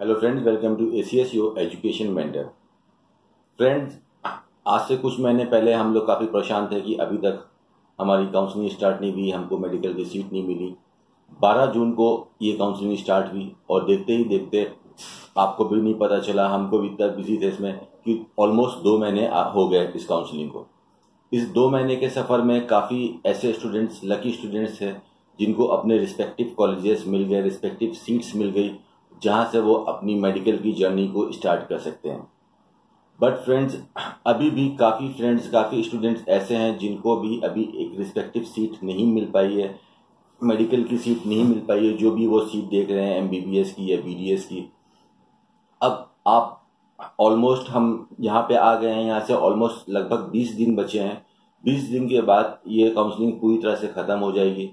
Hello friends, welcome to ACS your education mentor. Friends, आज से कुछ महीने पहले हम लोग काफ़ी परेशान थे कि अभी तक हमारी काउंसलिंग स्टार्ट नहीं हुई, हमको मेडिकल की सीट नहीं मिली। 12 जून को ये काउंसलिंग स्टार्ट हुई और देखते ही देखते आपको भी नहीं पता चला, हमको भी इतना बिजी थे इसमें कि ऑलमोस्ट 2 महीने हो गए इस काउंसलिंग को। इस 2 महीने के सफ़र में काफ़ी ऐसे स्टूडेंट्स, लकी स्टूडेंट्स थे जिनको अपने रिस्पेक्टिव कॉलेजेस मिल गए, रिस्पेक्टिव सीट्स मिल गई, जहां से वो अपनी मेडिकल की जर्नी को स्टार्ट कर सकते हैं। बट फ्रेंड्स, अभी भी काफ़ी स्टूडेंट्स ऐसे हैं जिनको भी अभी एक रिस्पेक्टिव सीट नहीं मिल पाई है, मेडिकल की सीट नहीं मिल पाई है, जो भी वो सीट देख रहे हैं एमबीबीएस की या बीडीएस की। अब आप ऑलमोस्ट हम यहाँ पे आ गए हैं, यहाँ से ऑलमोस्ट लगभग 20 दिन बचे हैं। 20 दिन के बाद ये काउंसलिंग पूरी तरह से ख़त्म हो जाएगी।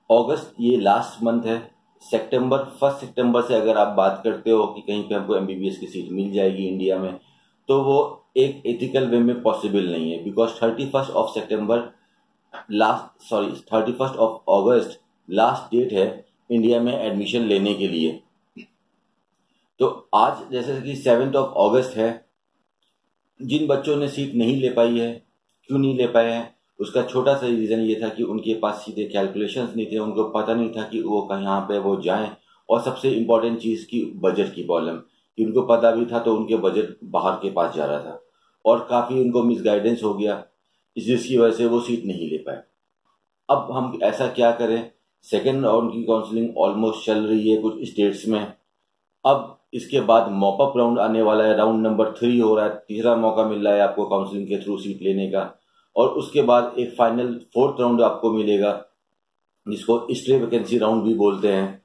अगस्त ये लास्ट मंथ है। सितंबर 1 सितंबर से अगर आप बात करते हो कि कहीं पे हमको एमबीबीएस की सीट मिल जाएगी इंडिया में, तो वो एक एथिकल वे में पॉसिबल नहीं है, because 31 of August last date है इंडिया में एडमिशन लेने के लिए। तो आज जैसे कि 7 अगस्त है, जिन बच्चों ने सीट नहीं ले पाई है, क्यों नहीं ले पाए हैं, उसका छोटा सा रीज़न ये था कि उनके पास सीधे कैलकुलेशंस नहीं थे, उनको पता नहीं था कि वो कहाँ पे वो जाएं। और सबसे इम्पोर्टेंट चीज़ की बजट की प्रॉब्लम, कि उनको पता भी था तो उनके बजट बाहर के पास जा रहा था और काफ़ी उनको मिसगाइडेंस हो गया, जिसकी वजह से वो सीट नहीं ले पाए। अब हम ऐसा क्या करें? सेकेंड राउंड की काउंसलिंग ऑलमोस्ट चल रही है कुछ स्टेट्स में। अब इसके बाद मॉपअप राउंड आने वाला है, राउंड नंबर 3 हो रहा है, तीसरा मौका मिल रहा है आपको काउंसलिंग के थ्रू सीट लेने का। और उसके बाद एक फाइनल 4th राउंड आपको मिलेगा, जिसको स्टे वैकेंसी राउंड भी बोलते हैं,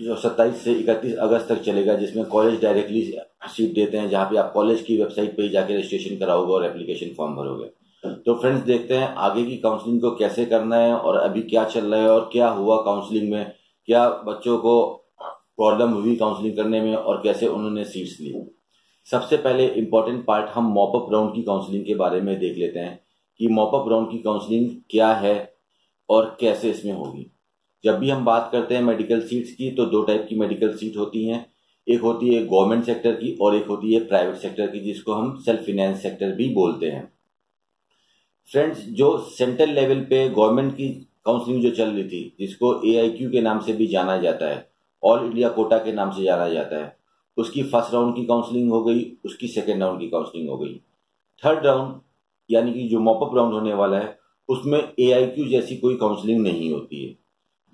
जो 27 से 31 अगस्त तक चलेगा, जिसमें कॉलेज डायरेक्टली सीट देते हैं, जहाँ पे आप कॉलेज की वेबसाइट पे ही जाके रजिस्ट्रेशन कराओगे और एप्लीकेशन फॉर्म भरोगे। तो फ्रेंड्स, देखते हैं आगे की काउंसलिंग को कैसे करना है और अभी क्या चल रहा है और क्या हुआ काउंसलिंग में, क्या बच्चों को प्रॉब्लम हुई काउंसलिंग करने में और कैसे उन्होंने सीट्स ली। सबसे पहले इम्पोर्टेंट पार्ट हम मॉपअप राउंड की काउंसलिंग के बारे में देख लेते हैं कि मॉपअप राउंड की काउंसलिंग क्या है और कैसे इसमें होगी। जब भी हम बात करते हैं मेडिकल सीट्स की, तो 2 टाइप की मेडिकल सीट होती हैं। एक होती है गवर्नमेंट सेक्टर की और एक होती है प्राइवेट सेक्टर की, जिसको हम सेल्फ फाइनेंस सेक्टर भी बोलते हैं। फ्रेंड्स, जो सेंट्रल लेवल पे गवर्नमेंट की काउंसलिंग जो चल रही थी, जिसको AIQ के नाम से भी जाना जाता है, ऑल इंडिया कोटा के नाम से जाना जाता है, उसकी फर्स्ट राउंड की काउंसलिंग हो गई, उसकी सेकेंड राउंड की काउंसलिंग हो गई। थर्ड राउंड यानी कि जो मॉपअप राउंड होने वाला है, उसमें AIQ जैसी कोई काउंसलिंग नहीं होती है।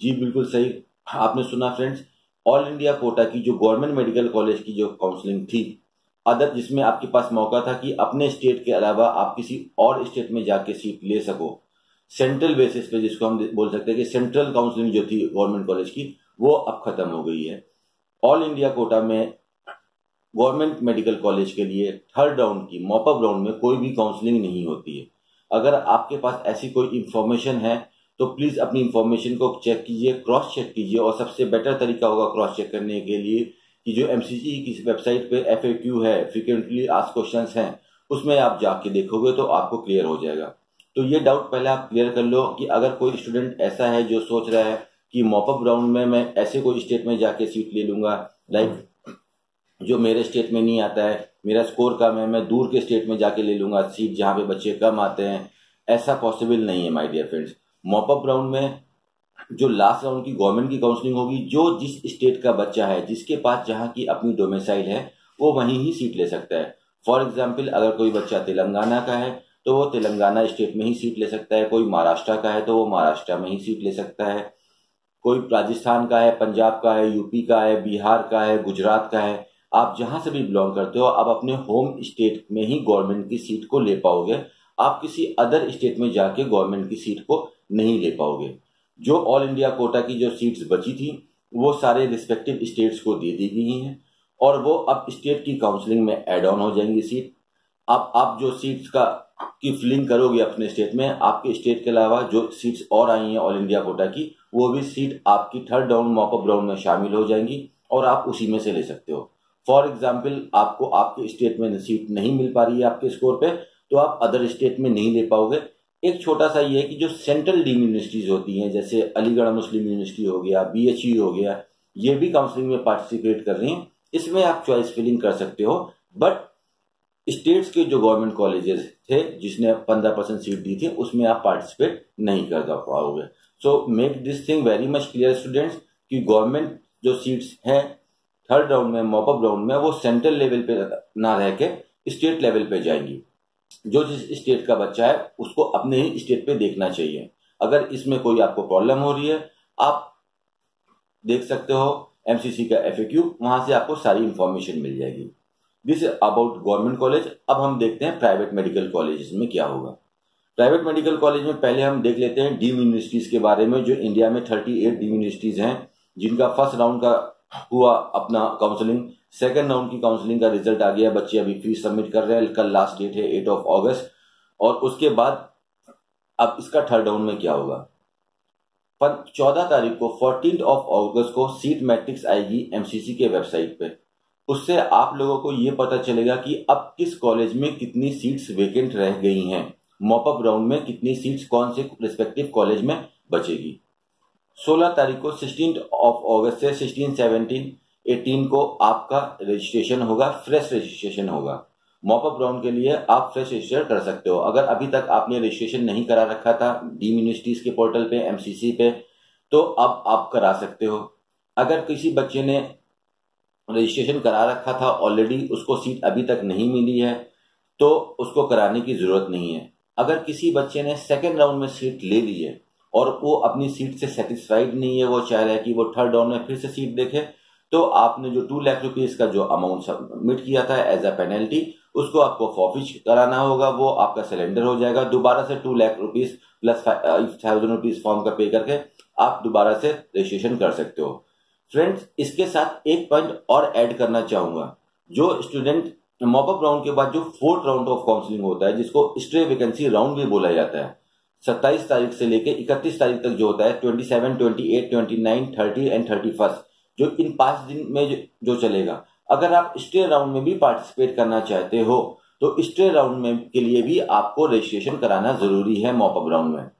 जी बिल्कुल सही आपने सुना फ्रेंड्स। ऑल इंडिया कोटा की जो गवर्नमेंट मेडिकल कॉलेज की जो काउंसलिंग थी, अदर, जिसमें आपके पास मौका था कि अपने स्टेट के अलावा आप किसी और स्टेट में जाके सीट ले सको सेंट्रल बेसिस पे, जिसको हम बोल सकते हैं कि सेंट्रल काउंसलिंग जो थी गवर्नमेंट कॉलेज की, वो अब खत्म हो गई है। ऑल इंडिया कोटा में गवर्नमेंट मेडिकल कॉलेज के लिए थर्ड राउंड की मॉपअप राउंड में कोई भी काउंसलिंग नहीं होती है। अगर आपके पास ऐसी कोई इंफॉर्मेशन है तो प्लीज अपनी इंफॉर्मेशन को चेक कीजिए, क्रॉस चेक कीजिए। और सबसे बेटर तरीका होगा क्रॉस चेक करने के लिए कि जो MCG की वेबसाइट पे FAQ है, फ्रीक्वेंटली आस्क्ड क्वेश्चंस हैं, उसमें आप जाके देखोगे तो आपको क्लियर हो जाएगा। तो ये डाउट पहले आप क्लियर कर लो कि अगर कोई स्टूडेंट ऐसा है जो सोच रहा है कि मॉपअप राउंड में मैं ऐसे कोई स्टेट में जाके सीट ले लूंगा, लाइक जो मेरे स्टेट में नहीं आता है, मेरा स्कोर कम है, मैं दूर के स्टेट में जाके ले लूंगा सीट जहां पे बच्चे कम आते हैं, ऐसा पॉसिबल नहीं है my dear friends. Mop up round में जो लास्ट राउंड की गवर्नमेंट की काउंसलिंग होगी, जो जिस स्टेट का बच्चा है, जिसके पास जहां की अपनी डोमिसाइल है, वो वहीं ही सीट ले सकता है। फॉर एग्जाम्पल, अगर कोई बच्चा तेलंगाना का है तो वो तेलंगाना स्टेट में ही सीट ले सकता है, कोई महाराष्ट्र का है तो वो महाराष्ट्र में ही सीट ले सकता है, कोई राजस्थान का है, पंजाब का है, यूपी का है, बिहार का है, गुजरात का है, आप जहां से भी बिलोंग करते हो, आप अपने होम स्टेट में ही गवर्नमेंट की सीट को ले पाओगे। आप किसी अदर स्टेट में जाके गवर्नमेंट की सीट को नहीं ले पाओगे। जो ऑल इंडिया कोटा की जो सीट्स बची थी, वो सारे रिस्पेक्टिव स्टेट्स को दे दी गई हैं और वो अब स्टेट की काउंसलिंग में एड ऑन हो जाएंगी सीट। आप जो सीट्स की फिलिंग करोगे अपने स्टेट में, आपके स्टेट के अलावा जो सीट्स और आई हैं ऑल इंडिया कोटा की, वो भी सीट आपकी थर्ड राउंड मॉपअप राउंड में शामिल हो जाएंगी और आप उसी में से ले सकते हो। फॉर एग्जाम्पल, आपको आपके स्टेट में सीट नहीं मिल पा रही है आपके स्कोर पे, तो आप अदर स्टेट में नहीं ले पाओगे। एक छोटा सा ये है कि जो सेंट्रल डीम्ड यूनिवर्सिटीज होती हैं, जैसे अलीगढ़ मुस्लिम यूनिवर्सिटी हो गया, BHU हो गया, ये भी काउंसलिंग में पार्टिसिपेट कर रही हैं इसमें आप चॉइस फिलिंग कर सकते हो, बट स्टेट्स के जो गवर्नमेंट कॉलेजेस थे जिसने 15% सीट दी थी उसमें आप पार्टिसिपेट नहीं कर पाओगे। So make this thing very much clear students कि गवर्नमेंट जो सीट्स हैं थर्ड राउंड में, मॉपअप राउंड में, वो सेंट्रल लेवल पे ना रह के स्टेट लेवल पे जाएंगी। जो जिस स्टेट का बच्चा है उसको अपने ही स्टेट पे देखना चाहिए। अगर इसमें कोई आपको प्रॉब्लम हो रही है आप देख सकते हो एमसीसी का FAQ, वहां से आपको सारी इंफॉर्मेशन मिल जाएगी। This about government college. अब हम देखते हैं प्राइवेट मेडिकल कॉलेज में क्या होगा। प्राइवेट मेडिकल कॉलेज में पहले हम देख लेते हैं डीम्ड यूनिवर्सिटीज के बारे में। जो इंडिया में 38 डीम्ड यूनिवर्सिटीज हैं जिनका फर्स्ट राउंड का हुआ अपना काउंसलिंग, सेकंड राउंड की काउंसलिंग का रिजल्ट आ गया, बच्चे अभी फीस सबमिट कर रहे हैं, कल लास्ट डेट है 8 अगस्त। और उसके बाद अब इसका थर्ड राउंड में क्या होगा। 14 तारीख को 14 अगस्त को सीट मैट्रिक्स आएगी एमसीसी के वेबसाइट पे। उससे आप लोगों को ये पता चलेगा कि अब किस कॉलेज में कितनी सीट्स वेकेंट रह गई हैं, मॉपअप राउंड में कितनी सीट्स कौन से रिस्पेक्टिव कॉलेज में बचेगी। 16 तारीख को 16 अगस्त से 16, 17, 18 को आपका रजिस्ट्रेशन होगा, फ्रेश रजिस्ट्रेशन होगा। मॉपअप राउंड के लिए आप फ्रेश रजिस्टर कर सकते हो। अगर अभी तक आपने रजिस्ट्रेशन नहीं करा रखा था डीम्ड यूनिवर्सिटीज के पोर्टल पे, एमसीसी पे, तो अब आप करा सकते हो। अगर किसी बच्चे ने रजिस्ट्रेशन करा रखा था ऑलरेडी, उसको सीट अभी तक नहीं मिली है, तो उसको कराने की जरूरत नहीं है। अगर किसी बच्चे ने सेकेंड राउंड में सीट ले ली है और वो अपनी सीट से सेटिस्फाइड नहीं है, वो चाह रहा है कि वो थर्ड राउंड में फिर से सीट देखे, तो आपने जो 2 लाख रुपीज का जो अमाउंट सबमिट किया था एज अ पेनल्टी, उसको आपको फॉरफिट कराना होगा। वो आपका सिलेंडर हो जाएगा। दोबारा से 2 lakh rupees plus 5,000 rupees form का पे करके आप दोबारा से रजिस्ट्रेशन कर सकते हो। फ्रेंड्स, इसके साथ एक पॉइंट और ऐड करना चाहूंगा। जो स्टूडेंट मॉपअप राउंड के बाद जो 4th राउंड ऑफ काउंसलिंग होता है, जिसको स्ट्रे वैकेंसी राउंड भी बोला जाता है, 27 तारीख से लेके 31 तारीख तक जो होता है, 27, 28, 29, 30 एंड 31, जो इन 5 दिन में जो चलेगा। अगर आप स्टे राउंड में भी पार्टिसिपेट करना चाहते हो तो स्टे राउंड में के लिए भी आपको रजिस्ट्रेशन कराना जरूरी है मॉपअप राउंड में।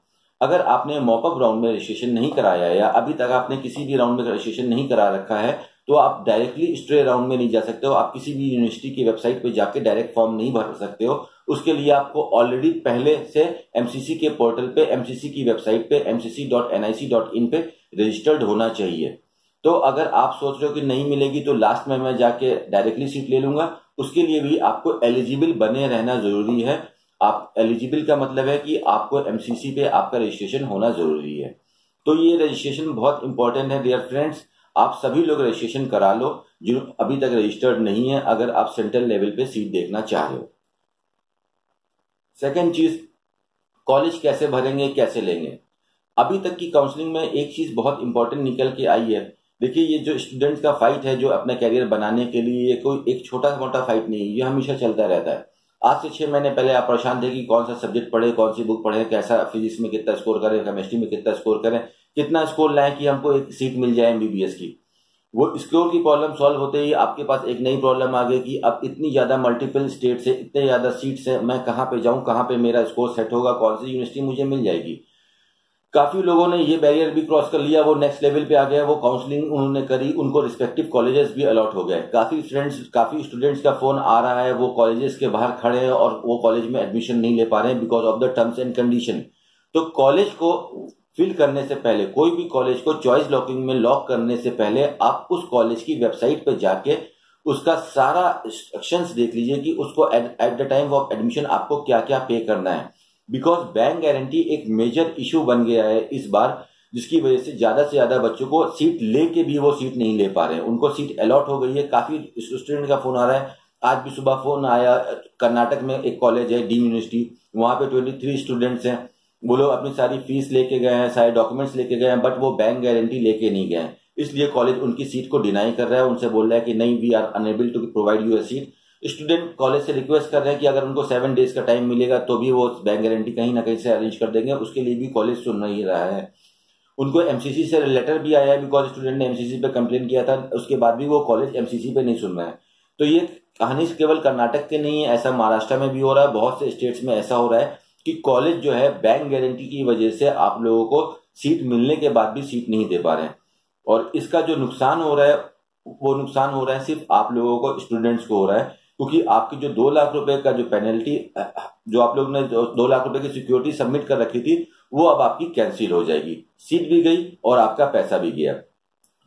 अगर आपने मॉपअप राउंड में रजिस्ट्रेशन नहीं कराया या अभी तक आपने किसी भी राउंड में रजिस्ट्रेशन नहीं करा रखा है, तो आप डायरेक्टली स्टे राउंड में नहीं जा सकते हो। आप किसी भी यूनिवर्सिटी की वेबसाइट पे जाके डायरेक्ट फॉर्म नहीं भर सकते हो। उसके लिए आपको ऑलरेडी पहले से एमसीसी के पोर्टल पे, एमसीसी की वेबसाइट पे mcc.nic.in पे रजिस्टर्ड होना चाहिए। तो अगर आप सोच रहे हो कि नहीं मिलेगी तो लास्ट में मैं जाके डायरेक्टली सीट ले लूंगा, उसके लिए भी आपको एलिजिबल बने रहना जरूरी है। आप एलिजिबल का मतलब है कि आपको एमसीसी पे आपका रजिस्ट्रेशन होना जरूरी है। तो ये रजिस्ट्रेशन बहुत इंपॉर्टेंट है डियर फ्रेंड्स। आप सभी लोग रजिस्ट्रेशन करा लो जो अभी तक रजिस्टर्ड नहीं है, अगर आप सेंट्रल लेवल पे सीट देखना चाह रहे हो। सेकेंड चीज, कॉलेज कैसे भरेंगे, कैसे लेंगे। अभी तक की काउंसलिंग में एक चीज बहुत इंपॉर्टेंट निकल के आई है। देखिए, ये जो स्टूडेंट्स का फाइट है जो अपना कैरियर बनाने के लिए, ये कोई एक छोटा मोटा फाइट नहीं है, ये हमेशा चलता रहता है। आज से 6 महीने पहले आप परेशान थे कि कौन सा सब्जेक्ट पढ़े, कौन सी बुक पढ़े, कैसा फिजिक्स में कितना स्कोर करें, केमिस्ट्री में कितना स्कोर करें, कितना स्कोर लाएं कि हमको एक सीट मिल जाए एमबीबीएस की। वो स्कोर की प्रॉब्लम सॉल्व होते ही आपके पास एक नई प्रॉब्लम आ गई कि अब इतनी ज्यादा मल्टीपल स्टेट से, इतने ज्यादा सीट से मैं कहाँ पे जाऊं, कहाँ पे मेरा स्कोर सेट होगा, कौन सी यूनिवर्सिटी मुझे मिल जाएगी। काफी लोगों ने ये बैरियर भी क्रॉस कर लिया, वो नेक्स्ट लेवल पे आ गया, वो काउंसलिंग उन्होंने करी, उनको रिस्पेक्टिव कॉलेजेस भी अलॉट हो गए। काफी स्टूडेंट्स का फोन आ रहा है, वो कॉलेजेस के बाहर खड़े हैं और वो कॉलेज में एडमिशन नहीं ले पा रहे हैं because of the terms and condition. तो कॉलेज को फिल करने से पहले, कोई भी कॉलेज को चॉइस लॉकिंग में लॉक करने से पहले आप उस कॉलेज की वेबसाइट पर जाके उसका सारा इंस्ट्रक्शंस देख लीजिए कि उसको at the time of admission आपको क्या क्या पे करना है। बिकॉज बैंक गारंटी एक मेजर इशू बन गया है इस बार, जिसकी वजह से ज्यादा बच्चों को सीट लेके भी वो सीट नहीं ले पा रहे हैं। उनको सीट अलॉट हो गई है। काफी स्टूडेंट का फोन आ रहा है। आज भी सुबह फोन आया, कर्नाटक में एक कॉलेज है डीम्ड यूनिवर्सिटी, वहां पे 23 स्टूडेंट्स हैं। वो लोग अपनी सारी फीस लेके गए हैं, सारे डॉक्यूमेंट्स लेके गए हैं, बट वो बैंक गारंटी लेके नहीं गए, इसलिए कॉलेज उनकी सीट को डिनाई कर रहा है। उनसे बोल रहा है कि नहीं, we are unable to provide you a seat. Student college से रिक्वेस्ट कर रहे हैं कि अगर उनको 7 डेज का टाइम मिलेगा तो भी वो बैंक गारंटी कहीं ना कहीं से अरेंज कर देंगे। उसके लिए भी कॉलेज सुन नहीं रहा है। उनको एमसीसी से लेटर भी आया है बिकॉज स्टूडेंट ने एमसीसी पे कंप्लेन किया था, उसके बाद भी वो कॉलेज एमसीसी पे नहीं सुन रहा है। तो ये कहानी केवल कर्नाटक के नहीं है, ऐसा महाराष्ट्र में भी हो रहा है, बहुत से स्टेट्स में ऐसा हो रहा है कि कॉलेज जो है बैंक गारंटी की वजह से आप लोगों को सीट मिलने के बाद भी सीट नहीं दे पा रहे हैं। और इसका जो नुकसान हो रहा है वो नुकसान हो रहा है सिर्फ आप लोगों को, स्टूडेंट्स को हो रहा है, क्योंकि आपकी जो 2 लाख रुपए का जो पेनल्टी, जो आप लोग ने 2 लाख रुपए की सिक्योरिटी सबमिट कर रखी थी, वो अब आपकी कैंसिल हो जाएगी। सीट भी गई और आपका पैसा भी गया।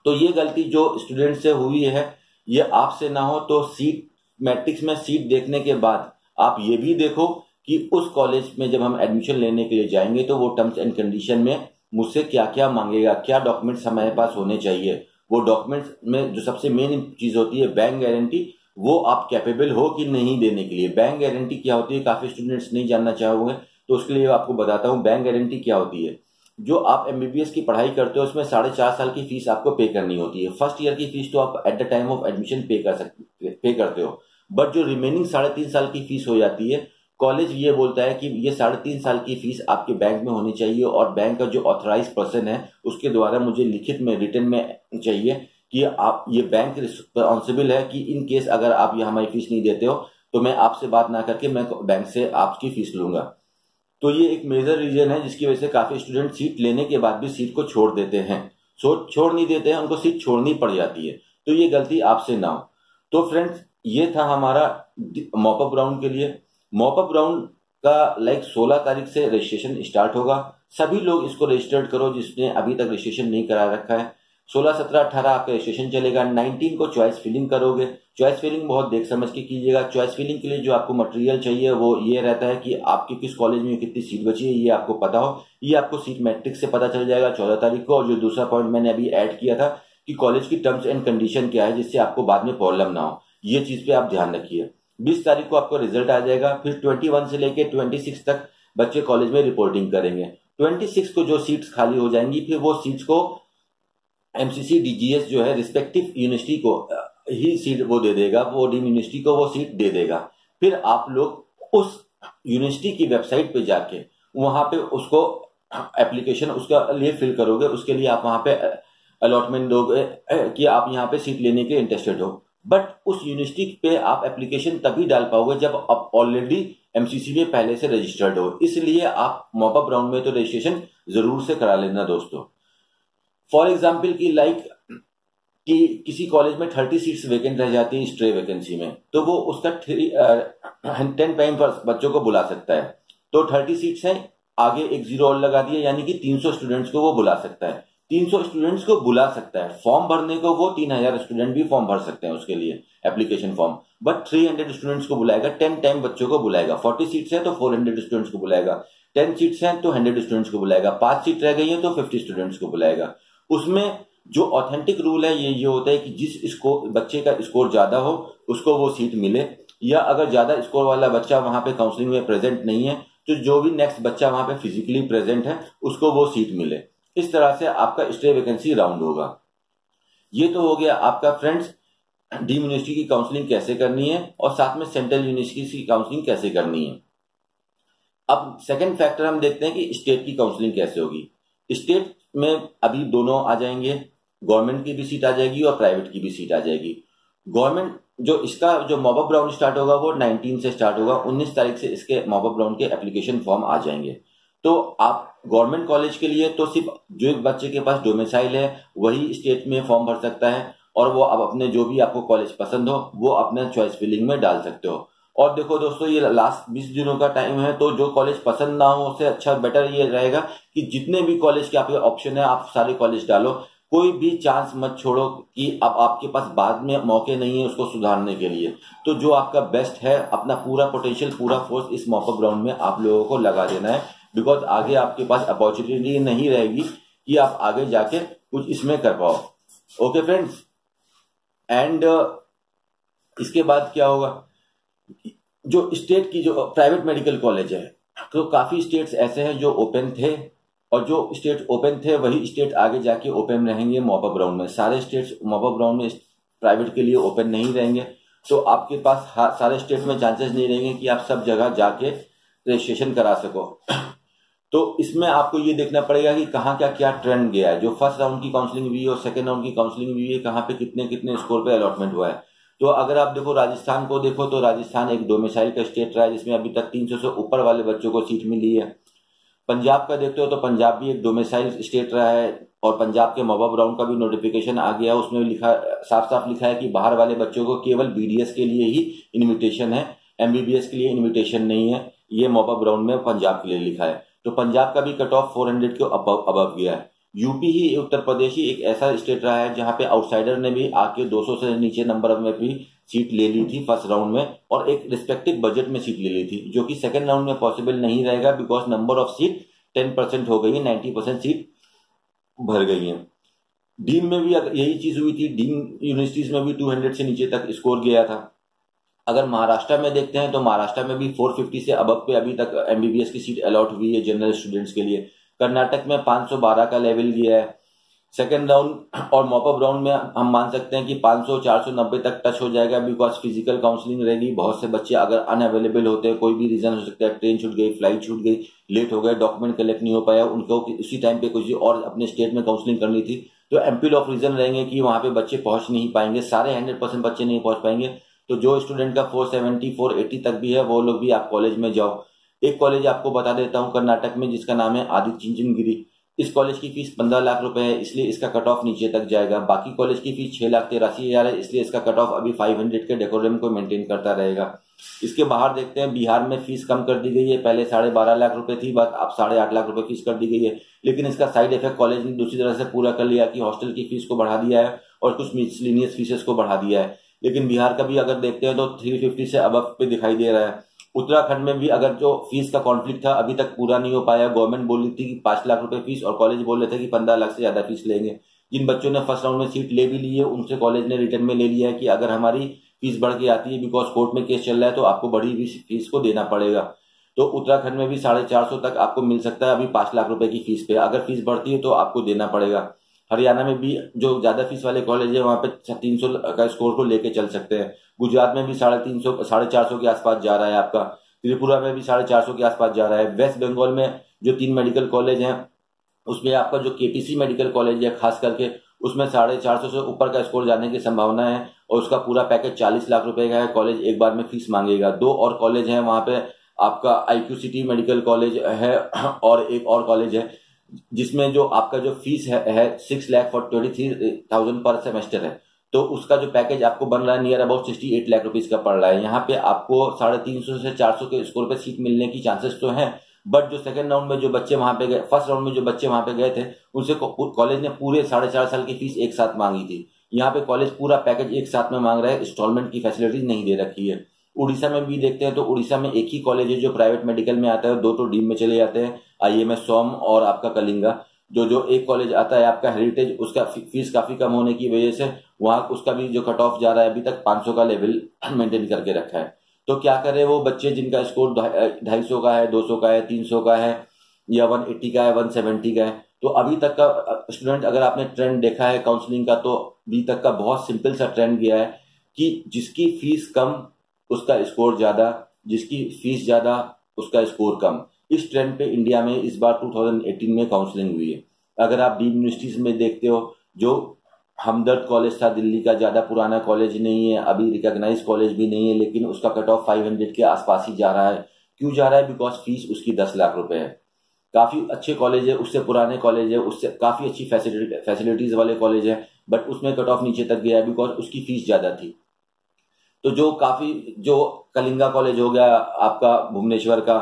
तो ये गलती जो स्टूडेंट से हुई है, ये आपसे ना हो। तो सीट मैट्रिक्स में सीट देखने के बाद आप ये भी देखो कि उस कॉलेज में जब हम एडमिशन लेने के लिए जाएंगे तो वो टर्म्स एंड कंडीशन में मुझसे क्या क्या मांगेगा, क्या डॉक्यूमेंट्स हमारे पास होने चाहिए। वो डॉक्यूमेंट्स में जो सबसे मेन चीज होती है बैंक गारंटी, वो आप कैपेबल हो कि नहीं देने के लिए। बैंक गारंटी क्या होती है, काफी स्टूडेंट्स नहीं जानना चाहोगे, तो उसके लिए आपको बताता हूँ। बैंक गारंटी क्या होती है, जो आप एमबीबीएस की पढ़ाई करते हो उसमें 4.5 साल की फीस आपको पे करनी होती है। फर्स्ट ईयर की फीस तो आप at the time of admission पे करते हो, बट जो रिमेनिंग 3.5 साल की फीस हो जाती है, कॉलेज ये बोलता है कि ये 3.5 साल की फीस आपके बैंक में होनी चाहिए, और बैंक का जो ऑथराइज पर्सन है उसके द्वारा मुझे लिखित में, रिटन में चाहिए कि आप, ये बैंक रिस्पॉन्सिबल है कि इन केस अगर आप ये हमारी फीस नहीं देते हो तो मैं आपसे बात ना करके मैं बैंक से आपकी फीस लूंगा। तो ये एक मेजर रीजन है जिसकी वजह से काफी स्टूडेंट सीट लेने के बाद भी सीट को छोड़ देते हैं, छोड़ नहीं देते हैं, उनको सीट छोड़नी पड़ जाती है। तो ये गलती आपसे ना हो। तो फ्रेंड्स, ये था हमारा मॉपअप राउंड के लिए। मॉपअप राउंड का 16 तारीख से रजिस्ट्रेशन स्टार्ट होगा। सभी लोग इसको रजिस्टर्ड करो जिसने अभी तक रजिस्ट्रेशन नहीं करा रखा है। 16, 17, 18 आपका रजिस्ट्रेशन चलेगा। 19 को चॉइस फिलिंग करोगे। चॉइस फिलिंग बहुत देख समझ के कीजिएगा। चॉइस फिलिंग के लिए जो आपको मटेरियल चाहिए वो ये रहता है कि आपकी किस कॉलेज में कितनी सीट बची है, ये आपको पता हो। ये आपको सीट मैट्रिक्स से पता चल जाएगा 14 तारीख को। और जो दूसरा पॉइंट मैंने अभी ऐड किया था कि कॉलेज की टर्म्स एंड कंडीशन क्या है, जिससे आपको बाद में प्रॉब्लम ना हो, ये चीज पे आप ध्यान रखिए। 20 तारीख को आपको रिजल्ट आ जाएगा। फिर 21 से लेके 26 तक बच्चे कॉलेज में रिपोर्टिंग करेंगे। 26 को जो सीट्स खाली हो जाएंगी, फिर वो सीट्स को एमसीसी डीजीएस जो है रिस्पेक्टिव यूनिवर्सिटी को ही सीट वो दे देगा, वो डीम यूनिवर्सिटी को वो सीट दे देगा। फिर आप लोग उस यूनिवर्सिटी की वेबसाइट पे जाके वहां पे उसको एप्लीकेशन उसका लिए फिल करोगे। उसके लिए आप वहां पे अलॉटमेंट दोगे कि आप यहाँ पे सीट लेने के इंटरेस्टेड हो। बट उस यूनिवर्सिटी पे आप एप्लीकेशन तभी डाल पाओगे जब आप ऑलरेडी एमसीसी में पहले से रजिस्टर्ड हो। इसलिए आप मॉपअप राउंड में तो रजिस्ट्रेशन जरूर से करा लेना दोस्तों। फॉर एग्जाम्पल की कि किसी कॉलेज में 30 सीट्स वेकेंट रह जाती है स्ट्रे वैकेंसी में, तो वो उसका 10 टाइम बच्चों को बुला सकता है। तो 30 सीट्स हैं, आगे एक 0 और लगा दिया, यानी कि 300 स्टूडेंट्स को वो बुला सकता है। 300 स्टूडेंट्स को बुला सकता है। फॉर्म भरने को वो 3000 स्टूडेंट भी फॉर्म भर सकते हैं उसके लिए एप्लीकेशन फॉर्म, बट 300 स्टूडेंट्स को बुलाएगा। 10 टाइम बच्चों को बुलाएगा। 40 सीट्स है तो 400 स्टूडेंट्स को बुलाएगा। 10 सीट्स हैं तो 100 स्टूडेंट्स को बुलाएगा। 5 सीट रह गई है तो 50 स्टूडेंट्स को बुलाएगा। उसमें जो ऑथेंटिक रूल है ये होता है कि जिस बच्चे का स्कोर ज्यादा हो उसको वो सीट मिले, या अगर ज्यादा स्कोर वाला बच्चा वहां पे काउंसलिंग में प्रेजेंट नहीं है तो जो भी नेक्स्ट बच्चा वहां पे फिजिकली प्रेजेंट है उसको वो सीट मिले। इस तरह से आपका स्टे वैकेंसी राउंड होगा। ये तो हो गया आपका फ्रेंड्स डीम यूनिवर्सिटी की काउंसलिंग कैसे करनी है, और साथ में सेंट्रल यूनिवर्सिटी की काउंसलिंग कैसे करनी है। अब सेकंड फैक्टर हम देखते हैं कि स्टेट की काउंसलिंग कैसे होगी। स्टेट में अभी दोनों आ जाएंगे, गवर्नमेंट की भी सीट आ जाएगी और प्राइवेट की भी सीट आ जाएगी। गवर्नमेंट जो इसका जो मॉपअप राउंड स्टार्ट होगा वो 19 से स्टार्ट होगा। 19 तारीख से इसके मॉपअप राउंड के एप्लीकेशन फॉर्म आ जाएंगे। तो आप गवर्नमेंट कॉलेज के लिए तो सिर्फ जो बच्चे के पास डोमिसाइल है वही स्टेट में फॉर्म भर सकता है, और वो अब अपने जो भी आपको कॉलेज पसंद हो वो अपने चॉइस फिलिंग में डाल सकते हो। और देखो दोस्तों, ये लास्ट 20 दिनों का टाइम है, तो जो कॉलेज पसंद ना हो उससे अच्छा बेटर ये रहेगा कि जितने भी कॉलेज के आपके ऑप्शन है आप सारे कॉलेज डालो। कोई भी चांस मत छोड़ो कि अब आपके पास बाद में मौके नहीं है उसको सुधारने के लिए। तो जो आपका बेस्ट है, अपना पूरा पोटेंशियल, पूरा फोर्स इस मॉपअप राउंड में आप लोगों को लगा देना है, बिकॉज आगे आपके पास अपॉर्चुनिटी नहीं रहेगी कि आप आगे जाके कुछ इसमें कर पाओ। ओके फ्रेंड्स, एंड इसके बाद क्या होगा, जो स्टेट की जो प्राइवेट मेडिकल कॉलेज है, तो काफी स्टेट्स ऐसे हैं जो ओपन थे, और जो स्टेट ओपन थे वही स्टेट आगे जाके ओपन रहेंगे मॉपअप राउंड में। सारे स्टेट्स मॉपअप राउंड में प्राइवेट के लिए ओपन नहीं रहेंगे, तो आपके पास सारे स्टेट में चांसेस नहीं रहेंगे कि आप सब जगह जाके रजिस्ट्रेशन करा सको। तो इसमें आपको ये देखना पड़ेगा कि कहाँ क्या ट्रेंड गया है। जो फर्स्ट राउंड की काउंसलिंग हुई है और सेकेंड राउंड की काउंसलिंग हुई है, कहाँ पे कितने कितने स्कोर पे अलॉटमेंट हुआ है। तो अगर आप देखो राजस्थान को देखो, तो राजस्थान एक डोमिसाइल का स्टेट रहा है जिसमें अभी तक 300 से ऊपर वाले बच्चों को सीट मिली है। पंजाब का देखते हो तो पंजाब भी एक डोमिसाइल स्टेट रहा है और पंजाब के मॉबा ब्राउन का भी नोटिफिकेशन आ गया, उसमें लिखा साफ साफ लिखा है कि बाहर वाले बच्चों को केवल बीडीएस के लिए ही इन्विटेशन है, एमबीबीएस के लिए इन्विटेशन नहीं है। ये मॉबा ब्राउन में पंजाब के लिए लिखा है। तो पंजाब का भी कट ऑफ 400 के अबव गया है। यूपी ही, उत्तर प्रदेश ही एक ऐसा स्टेट रहा है जहां पे आउटसाइडर ने भी आके 200 से नीचे नंबर में भी सीट ले ली थी फर्स्ट राउंड में, और एक रिस्पेक्टिव बजट में सीट ले ली थी, जो कि सेकंड राउंड में पॉसिबल नहीं रहेगा बिकॉज नंबर ऑफ सीट 10% हो गई है, 90% सीट भर गई है। डीम में भी यही चीज हुई थी, डीम यूनिवर्सिटीज में भी 200 से नीचे तक स्कोर गया था। अगर महाराष्ट्र में देखते हैं तो महाराष्ट्र में भी 450 से अबव पे अभी तक एमबीबीएस की सीट अलॉट हुई है जनरल स्टूडेंट्स के लिए। कर्नाटक में 512 का लेवल गया है सेकेंड राउंड, और मॉपअप राउंड में हम मान सकते हैं कि 500 490 तक टच हो जाएगा बिकॉज फिजिकल काउंसलिंग रहेगी। बहुत से बच्चे अगर अनअवेलेबल होते हैं, कोई भी रीजन हो सकता है, ट्रेन छूट गई, फ्लाइट छूट गई, लेट हो गए, डॉक्यूमेंट कलेक्ट नहीं हो पाया, उनको उसी टाइम पे कुछ और अपने स्टेट में काउंसलिंग करनी थी, तो एम्पल ऑफ रीजन रहेंगे कि वहां पे बच्चे पहुंच नहीं पाएंगे, सारे 100% बच्चे नहीं पहुंच पाएंगे। तो जो स्टूडेंट का 470 480 तक भी है वो लोग भी आप कॉलेज में जाओ। एक कॉलेज आपको बता देता हूँ कर्नाटक में जिसका नाम है आदित्य चिंचनगिरी। इस कॉलेज की फीस 15 लाख रुपए है, इसलिए इसका कट ऑफ नीचे तक जाएगा। बाकी कॉलेज की फीस 6,83,000 है, इसलिए इसका कट ऑफ अभी 500 के डेकोरम को मेंटेन करता रहेगा। इसके बाहर देखते हैं, बिहार में फीस कम कर दी गई है, पहले 12.5 लाख रुपए थी, बस अब 8.5 लाख रुपए फीस कर दी गई है। लेकिन इसका साइड इफेक्ट कॉलेज ने दूसरी तरह से पूरा कर लिया कि हॉस्टल की फीस को बढ़ा दिया है और कुछ मिसलिनियस फीसेस को बढ़ा दिया है। लेकिन बिहार का भी अगर देखते हैं तो 350 से अबव पे दिखाई दे रहा है। उत्तराखंड में भी अगर जो फीस का कॉन्फ्लिक्ट था अभी तक पूरा नहीं हो पाया। गवर्नमेंट बोल रही थी कि 5 लाख रुपए फीस और कॉलेज बोल रहे थे कि 15 लाख से ज्यादा फीस लेंगे। जिन बच्चों ने फर्स्ट राउंड में सीट ले भी ली है उनसे कॉलेज ने रिटर्न में ले लिया है कि अगर हमारी फीस बढ़ के आती है बिकॉज कोर्ट में केस चल रहा है तो आपको बड़ी फीस को देना पड़ेगा। तो उत्तराखंड में भी 450 तक आपको मिल सकता है अभी 5 लाख रुपए की फीस पे। अगर फीस बढ़ती है तो आपको देना पड़ेगा। हरियाणा में भी जो ज्यादा फीस वाले कॉलेज है वहां पे 300 का स्कोर को लेके चल सकते हैं। गुजरात में भी 350 450 के आसपास जा रहा है आपका। त्रिपुरा में भी 450 के आसपास जा रहा है। वेस्ट बंगाल में जो 3 मेडिकल कॉलेज हैं उसमें आपका जो केपीसी मेडिकल कॉलेज है खास करके उसमें 450 से ऊपर का स्कोर जाने की संभावना है और उसका पूरा पैकेज 40 लाख रुपए का है। कॉलेज एक बार में फीस मांगेगा। 2 और कॉलेज है वहां पे, आपका IQ सिटी मेडिकल कॉलेज है और एक और कॉलेज है जिसमें जो आपका जो फीस है 6,23,000 पर सेमेस्टर है। तो उसका जो पैकेज आपको बन रहा है नियर अबाउट 68 लाख रुपीज का पड़ रहा है। यहाँ पे आपको 350 से 400 के स्कोर पे सीट मिलने की चांसेस तो हैं, बट जो सेकंड राउंड में जो बच्चे वहां पे गए, फर्स्ट राउंड में जो बच्चे वहां पे गए थे उनसे कॉलेज ने पूरे 4.5 साल की फीस एक साथ मांगी थी। यहाँ पे कॉलेज पूरा पैकेज एक साथ में मांग रहा है, इंस्टॉलमेंट की फैसिलिटी नहीं दे रखी है। उड़ीसा में भी देखते हैं तो उड़ीसा में एक ही कॉलेज है जो प्राइवेट मेडिकल में आता है, 2 तो डीम में चले जाते हैं, IMS सोम और आपका कलिंगा। जो एक कॉलेज आता है आपका हेरिटेज, उसका फीस काफी कम होने की वजह से वहां उसका भी जो कट ऑफ जा रहा है अभी तक 500 का लेवल मेंटेन करके रखा है। तो क्या करें वो बच्चे जिनका स्कोर 250 का है, 200 का है, 300 का है या 180 का है, 170 का है। तो अभी तक का स्टूडेंट अगर आपने ट्रेंड देखा है काउंसलिंग का तो अभी तक का बहुत सिंपल सा ट्रेंड गया है कि जिसकी फीस कम उसका स्कोर ज्यादा, जिसकी फीस ज्यादा उसका स्कोर कम। इस ट्रेंड पे इंडिया में इस बार 2018 में काउंसलिंग हुई है। अगर आप डीम्ड यूनिवर्सिटीज में देखते हो, जो हमदर्द कॉलेज था दिल्ली का, ज्यादा पुराना कॉलेज नहीं है, अभी रिकॉग्नाइज कॉलेज भी नहीं है, लेकिन उसका कट ऑफ 500 के आसपास ही जा रहा है। क्यों जा रहा है? बिकॉज फीस उसकी 10 लाख रुपए है। काफी अच्छे कॉलेज है, उससे पुराने कॉलेज है, उससे काफी अच्छी फैसिलिटीज वाले कॉलेज है, बट उसमें कट ऑफ नीचे तक गया है बिकॉज उसकी फीस ज्यादा थी। तो जो कलिंगा कॉलेज हो गया आपका भुवनेश्वर का,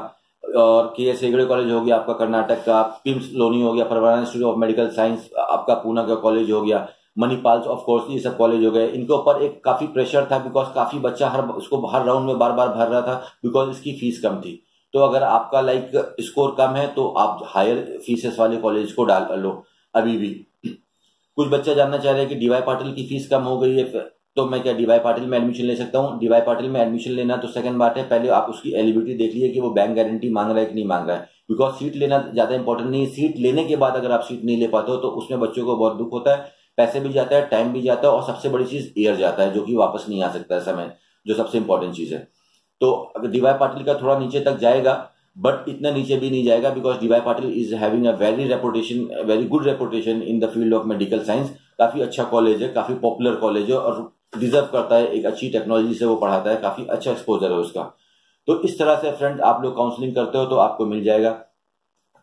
और KS हेगड़े कॉलेज हो गया आपका कर्नाटक का, पिम्स लोनी हो गया, permanent institute of medical science आपका पूना का कॉलेज हो गया, मणिपाल ऑफ कोर्स, ये सब कॉलेज हो गए। इनके ऊपर एक काफी प्रेशर था बिकॉज काफी बच्चा हर राउंड में बार बार भर रहा था बिकॉज इसकी फीस कम थी। तो अगर आपका स्कोर कम है तो आप हायर फीसेस वाले कॉलेज को डाल लो। अभी भी कुछ बच्चा जानना चाह रहे हैं कि DY पाटिल की फीस कम हो गई है तो मैं क्या DY पाटिल में एडमिशन ले सकता हूँ? DY पाटिल में एडमिशन लेना तो सेकंड बात है, पहले आप उसकी एलिजिबिलिटी देख लीजिए कि वो बैंक गारंटी मांग रहा है कि नहीं मांग रहा है। बिकॉज सीट लेना ज्यादा इंपॉर्टेंट नहीं है, सीट लेने के बाद अगर आप सीट नहीं ले पाते हो तो उसमें बच्चों को बहुत दुख होता है, पैसे भी जाता है, टाइम भी जाता है, और सबसे बड़ी चीज ईयर जाता है जो कि वापस नहीं आ सकता है समय, जो सबसे इंपॉर्टेंट चीज है। तो अगर DY पाटिल का थोड़ा नीचे तक जाएगा, बट इतना नीचे भी नहीं जाएगा because DY Patil is having a very good reputation in the field of medical science. काफी अच्छा कॉलेज है, काफी पॉपुलर कॉलेज है और डिजर्व करता है, एक अच्छी टेक्नोलॉजी से वो पढ़ाता है, काफी अच्छा एक्सपोजर है उसका। तो इस तरह से फ्रेंड आप लोग काउंसलिंग करते हो तो आपको मिल जाएगा।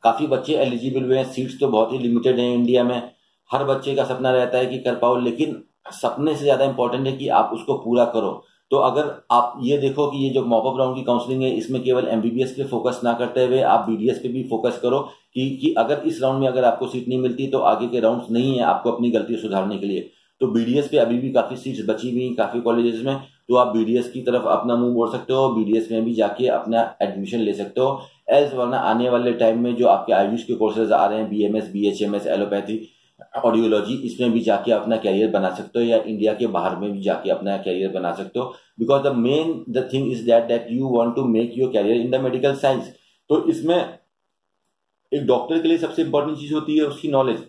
काफ़ी बच्चे एलिजिबल हुए हैं, सीट्स तो बहुत ही लिमिटेड हैं इंडिया में। हर बच्चे का सपना रहता है कि कर पाओ, लेकिन सपने से ज़्यादा इंपॉर्टेंट है कि आप उसको पूरा करो। तो अगर आप ये देखो कि ये जो मॉपअप राउंड की काउंसलिंग है, इसमें केवल एमबीबीएस पे फोकस ना करते हुए आप बीडीएस पे भी फोकस करो कि अगर इस राउंड में अगर आपको सीट नहीं मिलती तो आगे के राउंड्स नहीं है आपको अपनी गलती सुधारने के लिए। तो बीडीएस पे अभी भी काफ़ी सीट्स बची हुई काफ़ी कॉलेजेस में, तो आप बीडीएस की तरफ अपना मुंह मोड़ सकते हो, बीडीएस में भी जाके अपना एडमिशन ले सकते हो। एल्स वरना आने वाले टाइम में जो आपके आयुष के कोर्सेज आ रहे हैं, बीएमएस, बीएचएमएस, एलोपैथी, ऑडियोलॉजी, इसमें भी जाके अपना कैरियर बना सकते हो, या इंडिया के बाहर में भी जाके अपना कैरियर बना सकते हो। Because the thing is that you want to make your career in the medical science. तो इसमें एक डॉक्टर के लिए सबसे इंपॉर्टेंट चीज होती है उसकी नॉलेज।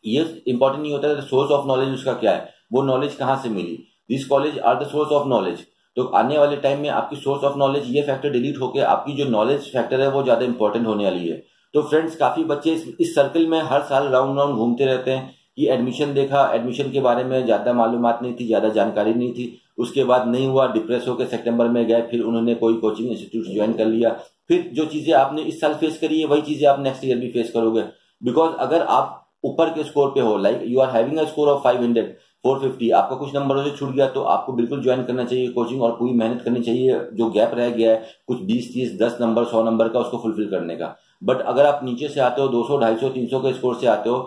ये इंपॉर्टेंट नहीं होता है सोर्स ऑफ नॉलेज उसका क्या है, वो नॉलेज कहाँ से मिली। This college are the source of knowledge. तो आने वाले टाइम में आपकी सोर्स ऑफ नॉलेज ये फैक्टर डिलीट होकर आपकी जो नॉलेज फैक्टर है वो ज्यादा इंपॉर्टेंट होने वाली है। तो फ्रेंड्स, काफी बच्चे इस सर्कल में हर साल राउंड राउंड घूमते रहते हैं कि एडमिशन देखा, एडमिशन के बारे में ज्यादा मालूमात नहीं थी, ज्यादा जानकारी नहीं थी, उसके बाद नहीं हुआ, डिप्रेस होकर सितंबर में गए, फिर उन्होंने कोई कोचिंग इंस्टीट्यूट ज्वाइन कर लिया। फिर जो चीजें आपने इस साल फेस करी है वही चीजें आप नेक्स्ट ईयर भी फेस करोगे। बिकॉज अगर आप ऊपर के स्कोर पे हो, like you are having a score of 500, 450, आपका कुछ नंबरों से छूट गया, तो आपको बिल्कुल ज्वाइन करना चाहिए कोचिंग और पूरी मेहनत करनी चाहिए। जो गैप रह गया है कुछ 20, 30, 10 नंबर, 100 नंबर का, उसको फुलफिल करने का। बट अगर आप नीचे से आते हो, 200, 250, 300 के स्कोर से आते हो,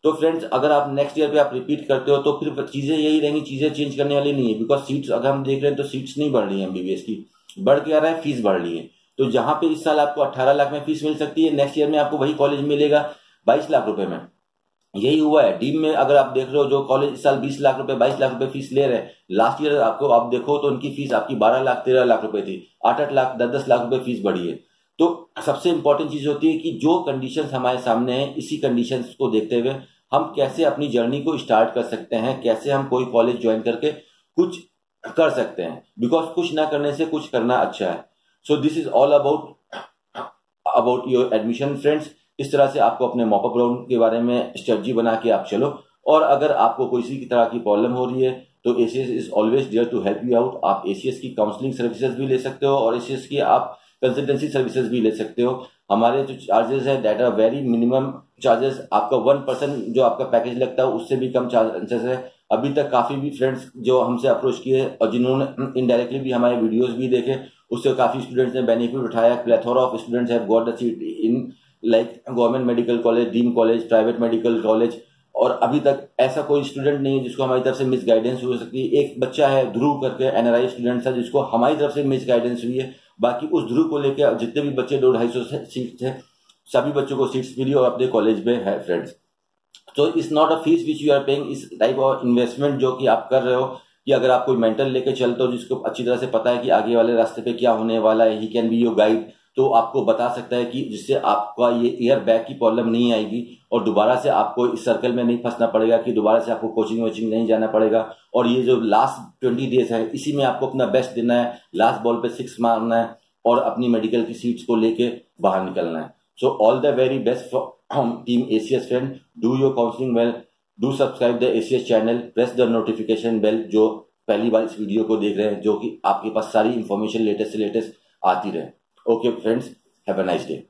तो फ्रेंड्स अगर आप नेक्स्ट ईयर पे आप रिपीट करते हो तो फिर चीजें यही रहेंगी, चीजें चेंज करने वाली नहीं है। बिकॉज सीट्स अगर हम देख रहे हैं तो सीट्स नहीं बढ़ रही है एमबीबीएस की, बढ़ के आ रहा है फीस बढ़ रही है। तो जहां पे इस साल आपको 18 लाख में फीस मिल सकती है, नेक्स्ट ईयर में आपको वही कॉलेज मिलेगा 22 लाख रुपए में। यही हुआ है डीम में। अगर आप देख रहे हो जो कॉलेज इस साल 20 लाख रुपए, 22 लाख रुपए फीस ले रहे हैं, लास्ट ईयर आपको आप देखो तो उनकी फीस आपकी 12 लाख, 13 लाख रुपए थी, 8-8 लाख, 10-10 लाख रुपए फीस बढ़ी है। तो सबसे इंपॉर्टेंट चीज होती है कि जो कंडीशंस हमारे सामने है, इसी कंडीशंस को देखते हुए हम कैसे अपनी जर्नी को स्टार्ट कर सकते हैं, कैसे हम कोई कॉलेज ज्वाइन करके कुछ कर सकते हैं। बिकॉज कुछ ना करने से कुछ करना अच्छा है। So this is all about your admission friends. इस तरह से आपको अपने मॉपअप राउंड के बारे में स्ट्रेटजी बना के आप चलो। और अगर आपको कोई इसी की तरह की प्रॉब्लम हो रही है तो ACS is always there to help you out. आप एसीएस की काउंसलिंग सर्विसेज भी ले सकते हो और एसीएस की आप कंसल्टेंसी सर्विसेज भी ले सकते हो। हमारे जो चार्जेस है that are very minimum charges. आपका 1% जो आपका पैकेज लगता है उससे भी कम चार्जेस है। अभी तक काफी भी फ्रेंड्स जो हमसे अप्रोच किए और जिन्होंने इनडायरेक्टली भी हमारे वीडियोस भी देखे, उससे काफी स्टूडेंट्स ने बेनिफिट उठाया। Plethora of students have got the seat in like government medical college, deem college, private medical college. और अभी तक ऐसा कोई स्टूडेंट नहीं है जिसको हमारी तरफ से मिस गाइडेंस हो सकती है। एक बच्चा है ध्रुव करके एनआरआई स्टूडेंट था जिसको हमारी तरफ से मिस गाइडेंस हुई है। बाकी उस ध्रुव को लेकर जितने भी बच्चे 200-250 सीट थे, सभी बच्चों को सीट्स मिली और अपने कॉलेज में है फ्रेंड्स। तो it's not a fees which you are paying, इस टाइप ऑफ इन्वेस्टमेंट जो कि आप कर रहे हो। कि अगर आप कोई मेंटर लेके चलते हो जिसको अच्छी तरह से पता है कि आगे वाले रास्ते पे क्या होने वाला है, he can be your guide, तो आपको बता सकता है कि जिससे आपका ये ईयर बैक की प्रॉब्लम नहीं आएगी और दोबारा से आपको इस सर्कल में नहीं फंसना पड़ेगा कि दोबारा से आपको कोचिंग वोचिंग नहीं जाना पड़ेगा। और ये जो लास्ट 20 डेज है इसी में आपको अपना बेस्ट देना है, लास्ट बॉल पे 6 मारना है और अपनी मेडिकल की सीट्स को लेके बाहर निकलना है। So all the very best from team ACS friend. Do your counselling well, do subscribe the ACS channel, press the notification bell जो पहली बार इस वीडियो को देख रहे हैं, जो कि आपके पास सारी इंफॉर्मेशन लेटेस्ट से लेटेस्ट आती रहे। Okay friends, have a nice day.